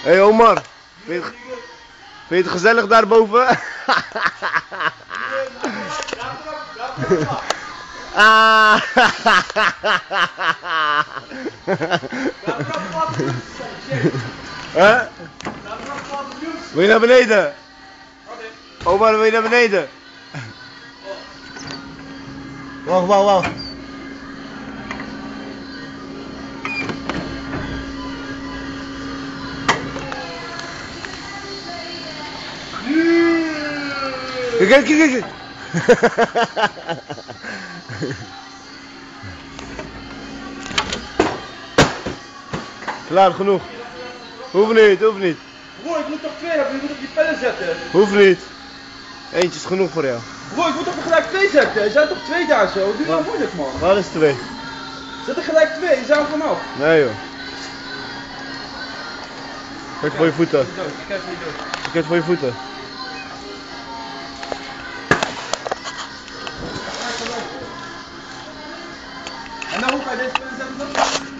Hey Omar, vind je het gezellig daarboven? Ah. Huh? Wil je naar beneden? Omar, wil je naar beneden? Wacht, wacht, wacht. Kijk, kijk, kijk. Klaar, genoeg. Hoeft niet, hoeft niet. Bro, ik moet toch twee hebben, je moet op die pellen zetten. Hoeft niet. Eentje is genoeg voor jou. Bro, ik moet toch gelijk twee zetten? Er zijn toch twee daar zo? Doe nou moeilijk, man. Waar is twee? Zet er gelijk twee, je zou er vanaf. Nee joh. Kijk voor je voeten. Kijk voor je dood. Kijk voor je voeten. En dan hoe ga je deze pellen zetten?